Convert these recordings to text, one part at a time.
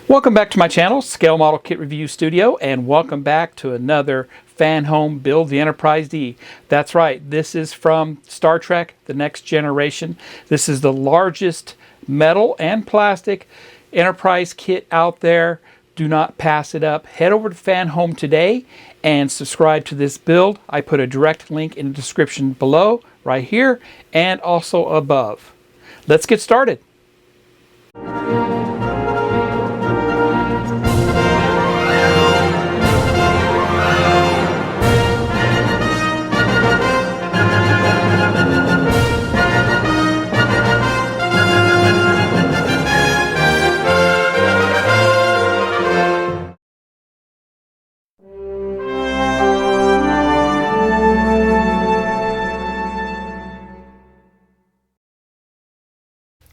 Welcome back to my channel, Scale Model Kit Review Studio, and welcome back to another FanHome Build the Enterprise D. That's right, this is from Star Trek The Next Generation. This is the largest metal and plastic Enterprise kit out there. Do not pass it up. Head over to FanHome today and subscribe to this build. I put a direct link in the description below, right here, and also above. Let's get started.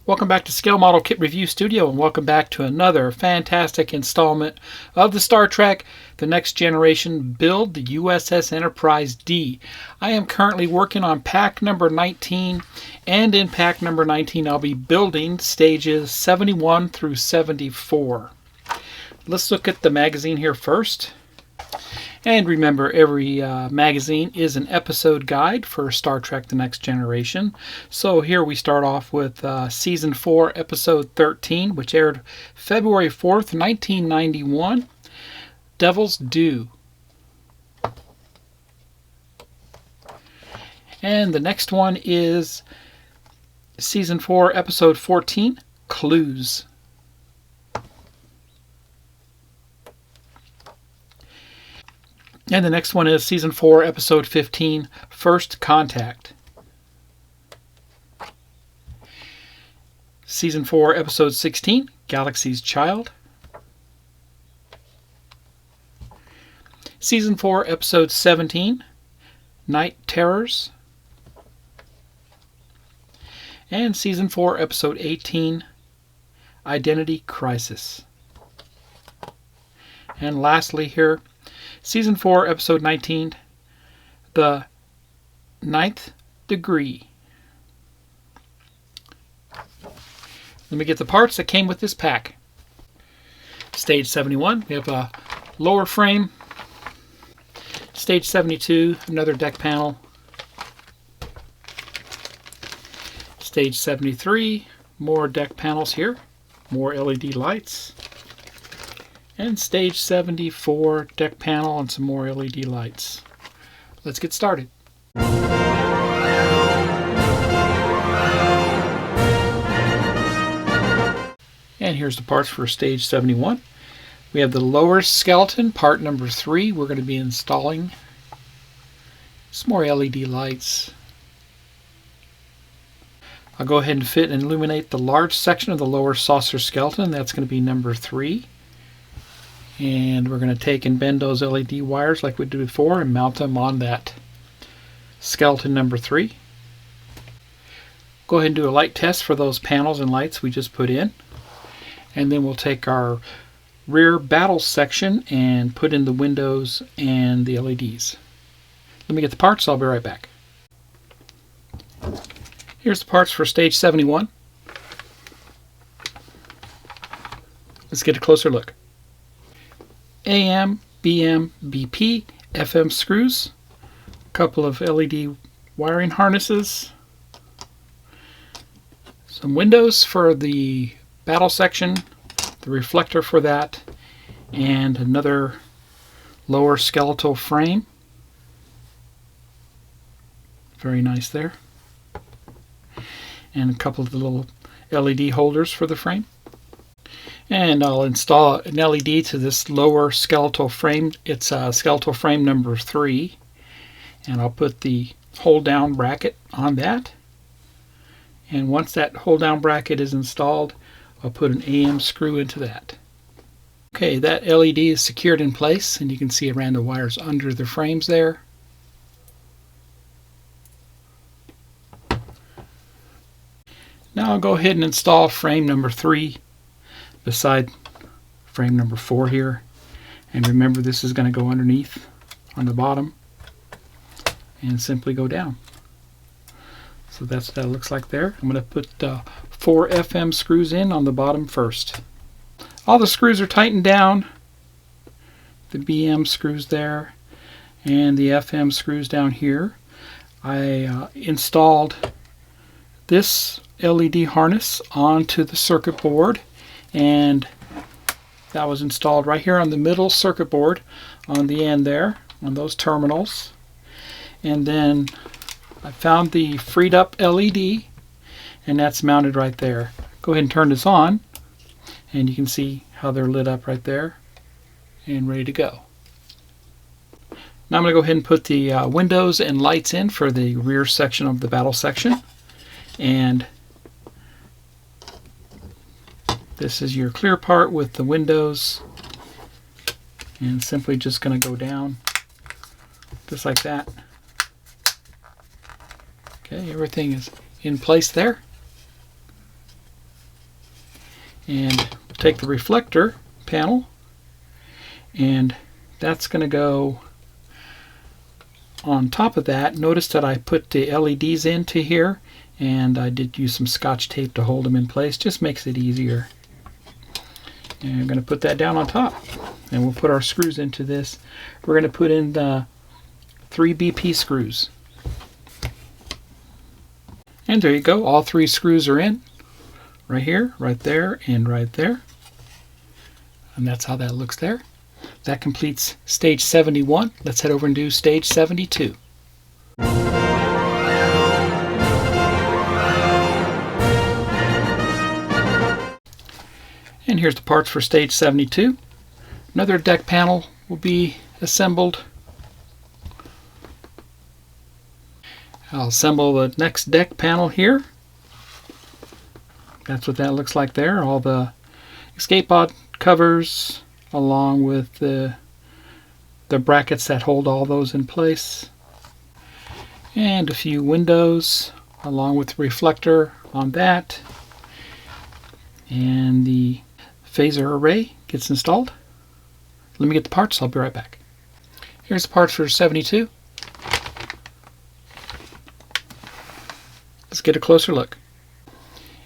Welcome back to Scale Model Kit Review Studio, and welcome back to another fantastic installment of the Star Trek The Next Generation build, the U.S.S Enterprise D. I am currently working on pack number 19, and in pack number 19 I'll be building stages 71 through 74. Let's look at the magazine here first. And remember, every magazine is an episode guide for Star Trek The Next Generation. So here we start off with Season 4, Episode 13, which aired February 4th, 1991, Devil's Due. And the next one is Season 4, Episode 14, Clues. And the next one is Season 4, Episode 15, First Contact. Season 4, Episode 16, Galaxy's Child. Season 4, Episode 17, Night Terrors. And Season 4, Episode 18, Identity Crisis. And lastly here, Season 4, Episode 19, The Ninth Degree. Let me get the parts that came with this pack. Stage 71, we have a lower frame. Stage 72, another deck panel. Stage 73, more deck panels here, more LED lights. And stage 74, deck panel and some more LED lights. Let's get started. And here's the parts for stage 71. We have the lower skeleton, part number 3. We're going to be installing some more LED lights. I'll go ahead and fit and illuminate the large section of the lower saucer skeleton. That's going to be number 3. And we're going to take and bend those LED wires like we did before and mount them on that skeleton number 3. Go ahead and do a light test for those panels and lights we just put in. And then we'll take our rear battle section and put in the windows and the LEDs. Let me get the parts, I'll be right back. Here's the parts for stage 71. Let's get a closer look. AM, BM, BP, FM screws, a couple of LED wiring harnesses, some windows for the battle section, the reflector for that, and another lower skeletal frame. Very nice there. And a couple of the little LED holders for the frame. And I'll install an LED to this lower skeletal frame. It's skeletal frame number 3. And I'll put the hold down bracket on that. And once that hold down bracket is installed, I'll put an AM screw into that. Okay, that LED is secured in place, and you can see around the wires under the frames there. Now I'll go ahead and install frame number 3 beside frame number 4 here. And remember, this is going to go underneath on the bottom and simply go down. So that's what that looks like there. I'm going to put 4 FM screws in on the bottom first. All the screws are tightened down. The BM screws there and the FM screws down here. I installed this LED harness onto the circuit board, and that was installed right here on the middle circuit board on the end there, on those terminals. And then I found the freed up LED, and that's mounted right there. Go ahead and turn this on, and you can see how they're lit up right there and ready to go. Now I'm going to go ahead and put the windows and lights in for the rear section of the battle section. And this is your clear part with the windows, and simply just going to go down just like that. Okay, everything is in place there. And take the reflector panel, and that's going to go on top of that. Notice that I put the LEDs into here, and I did use some scotch tape to hold them in place. Just makes it easier. And I'm going to put that down on top, and we'll put our screws into this. We're going to put in the 3 BP screws. And there you go. All 3 screws are in. Right here, right there, and right there. And that's how that looks there. That completes stage 71. Let's head over and do stage 72. And here's the parts for stage 72. Another deck panel will be assembled. I'll assemble the next deck panel here. That's what that looks like there. All the escape pod covers along with the brackets that hold all those in place. And a few windows along with the reflector on that. And the phaser array gets installed. Let me get the parts. I'll be right back. Here's the parts for 72. Let's get a closer look.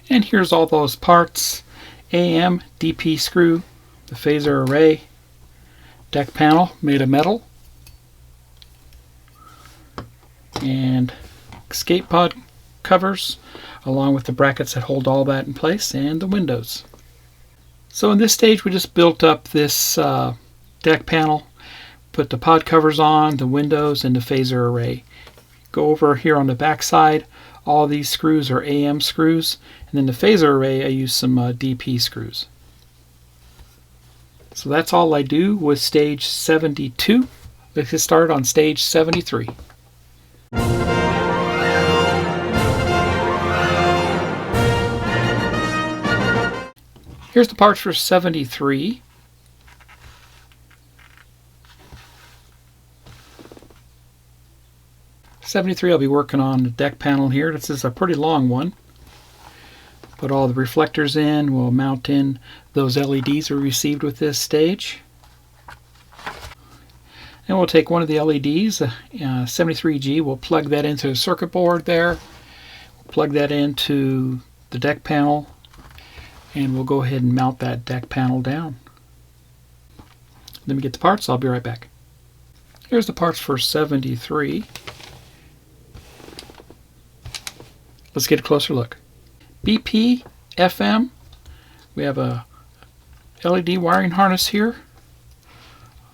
And here's all those parts: AM, DP screw, the phaser array, deck panel made of metal, and escape pod covers along with the brackets that hold all that in place, and the windows. So in this stage we just built up this deck panel, put the pod covers on, the windows, and the phaser array. Go over here on the back side. All these screws are AM screws, and then the phaser array I use some DP screws. So that's all I do with stage 72. Let's get started on stage 73. Here's the parts for 73. I'll be working on the deck panel here. This is a pretty long one. Put all the reflectors in. We'll mount in those LEDs we received with this stage. And we'll take one of the LEDs, 73G, we'll plug that into the circuit board there. We'll plug that into the deck panel, and we'll go ahead and mount that deck panel down. Let me get the parts. I'll be right back. Here's the parts for 73. Let's get a closer look. BP, FM, we have a LED wiring harness here,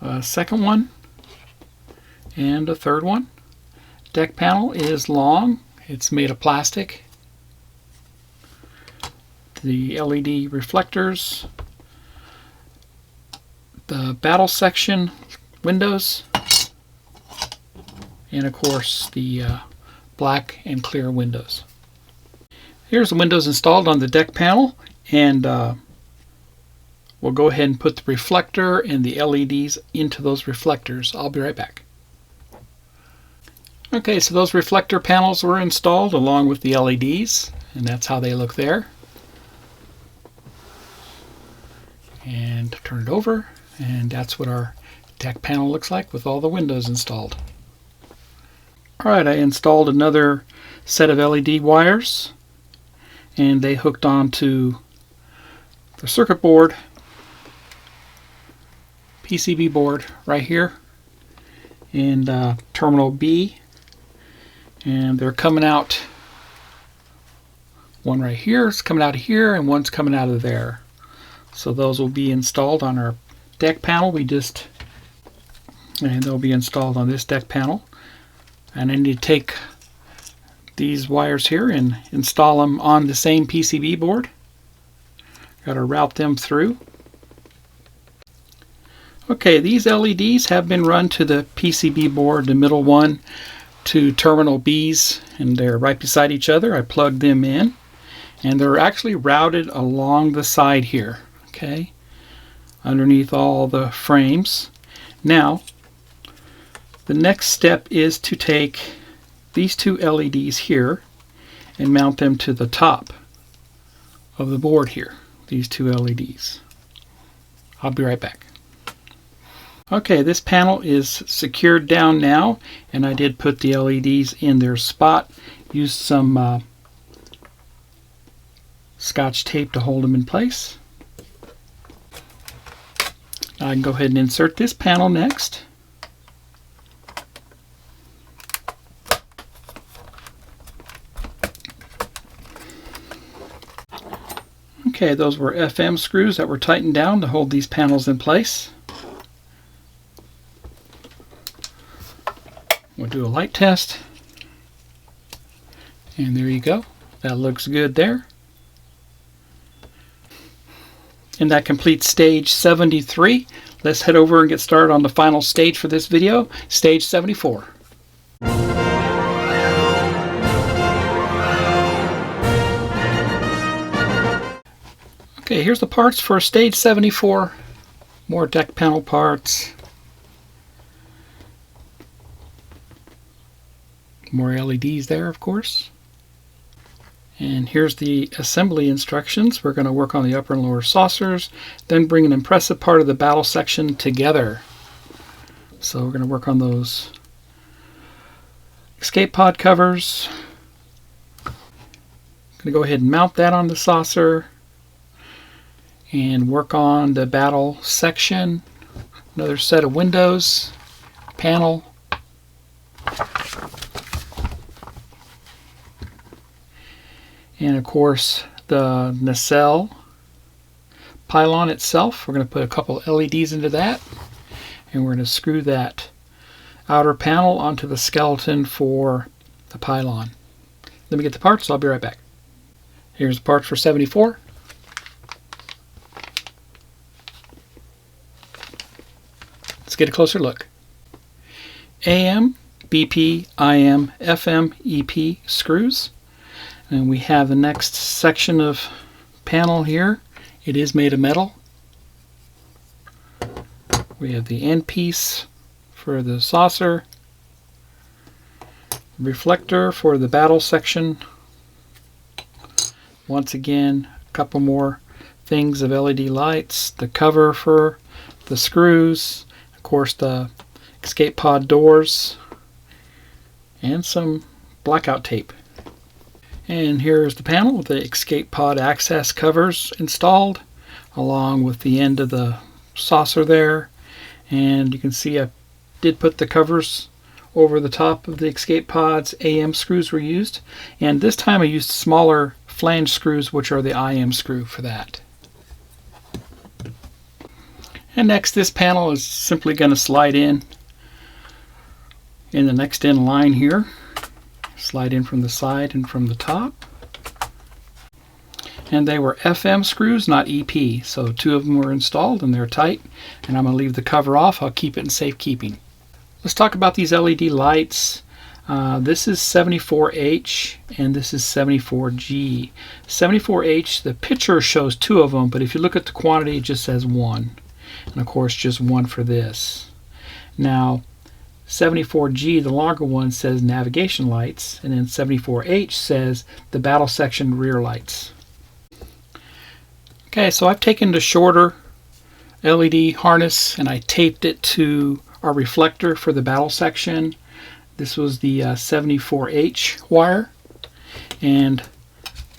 a second one, and a third one. Deck panel is long. It's made of plastic. The LED reflectors, the battle section windows, and of course the black and clear windows. Here's the windows installed on the deck panel, and we'll go ahead and put the reflector and the LEDs into those reflectors. I'll be right back. Okay, so those reflector panels were installed along with the LEDs, and that's how they look there. And turn it over, and that's what our deck panel looks like with all the windows installed. Alright, I installed another set of LED wires, and they hooked onto the circuit board PCB board right here in terminal B, and they're coming out. One right here is coming out of here, and one's coming out of there. So those will be installed on our deck panel. And they'll be installed on this deck panel. And I need to take these wires here and install them on the same PCB board. Got to route them through. Okay, these LEDs have been run to the PCB board, the middle one, to terminal B's, and they're right beside each other. I plugged them in, and they're actually routed along the side here, okay, underneath all the frames. Now, the next step is to take these two LEDs here and mount them to the top of the board here, these two LEDs. I'll be right back. Okay, this panel is secured down now, and I did put the LEDs in their spot. Used some Scotch tape to hold them in place. I can go ahead and insert this panel next. Okay, those were FM screws that were tightened down to hold these panels in place. We'll do a light test. And there you go. That looks good there. And that completes stage 73. Let's head over and get started on the final stage for this video, stage 74. Okay, here's the parts for stage 74. More deck panel parts. More LEDs there, of course. And here's the assembly instructions. We're going to work on the upper and lower saucers, then bring an impressive part of the battle section together. So we're going to work on those escape pod covers. I'm going to go ahead and mount that on the saucer and work on the battle section. Another set of windows, panel. And of course the nacelle pylon itself. We're going to put a couple LEDs into that, and we're going to screw that outer panel onto the skeleton for the pylon. Let me get the parts. I'll be right back. Here's the parts for 74. Let's get a closer look. AM, BP, IM, FM, EP screws. And we have the next section of panel here. It is made of metal. We have the end piece for the saucer, reflector for the battle section. Once again, a couple more things of LED lights, the cover for the screws, of course the escape pod doors, and some blackout tape. And here's the panel with the escape pod access covers installed, along with the end of the saucer there. And you can see I did put the covers over the top of the escape pods. AM screws were used, and this time I used smaller flange screws, which are the IM screw for that. And next, this panel is simply going to slide in the next in line here. Slide in from the side and from the top. And they were FM screws, not EP. So two of them were installed and they're tight. And I'm going to leave the cover off. I'll keep it in safekeeping. Let's talk about these LED lights. This is 74H and this is 74G. 74H, the picture shows two of them, but if you look at the quantity, it just says one. And of course, just one for this. Now, 74G, the longer one, says navigation lights, and then 74H says the battle section rear lights. Okay, so I've taken the shorter LED harness and I taped it to our reflector for the battle section. This was the 74H wire, and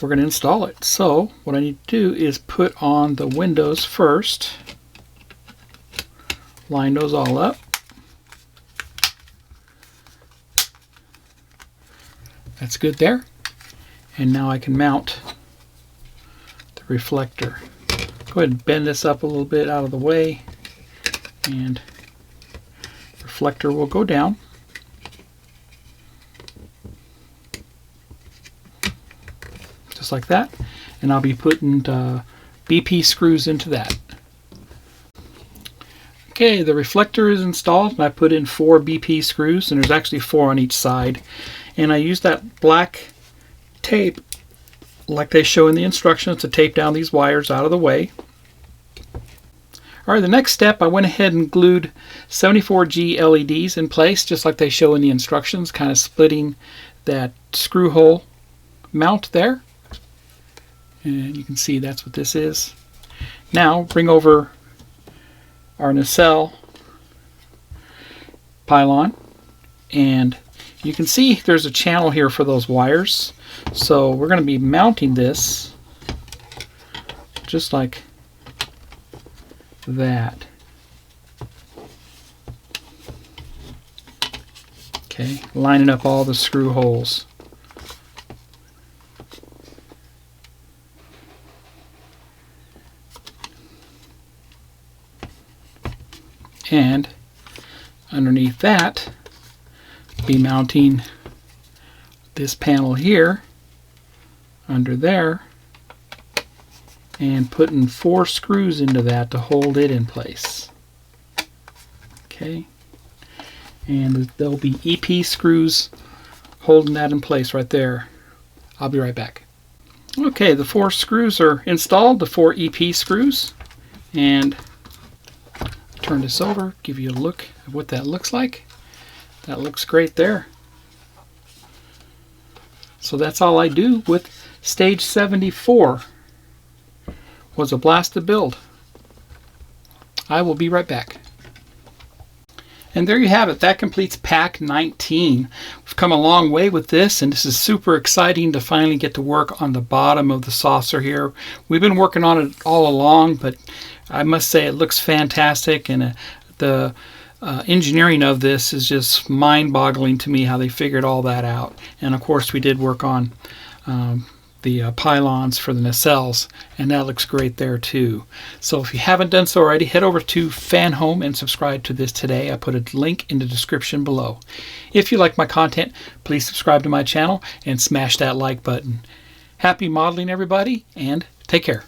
we're going to install it. So what I need to do is put on the windows first, line those all up. That's good there. And now I can mount the reflector. Go ahead and bend this up a little bit out of the way, and the reflector will go down. Just like that. And I'll be putting BP screws into that. Okay, the reflector is installed, and I put in 4 BP screws, and there's actually 4 on each side. And I use that black tape, like they show in the instructions, to tape down these wires out of the way. Alright, the next step, I went ahead and glued 74G LEDs in place, just like they show in the instructions, kind of splitting that screw hole mount there. And you can see that's what this is. Now, bring over our nacelle pylon, and you can see there's a channel here for those wires. So we're going to be mounting this just like that. Okay, lining up all the screw holes. And underneath that, be mounting this panel here under there, and putting 4 screws into that to hold it in place. Okay, and there'll be EP screws holding that in place right there. I'll be right back. Okay, the 4 screws are installed, the 4 EP screws, and turn this over, give you a look at what that looks like. That looks great there. So that's all I do with stage 74. Was a blast to build. I will be right back. And there you have it. That completes pack 19. We've come a long way with this, and this is super exciting to finally get to work on the bottom of the saucer here. We've been working on it all along, but I must say it looks fantastic, and the engineering of this is just mind-boggling to me, how they figured all that out. And of course we did work on the pylons for the nacelles, and that looks great there too. So if you haven't done so already, head over to FanHome and subscribe to this today. I put a link in the description below. If you like my content, please subscribe to my channel and smash that like button. Happy modeling, everybody, and take care.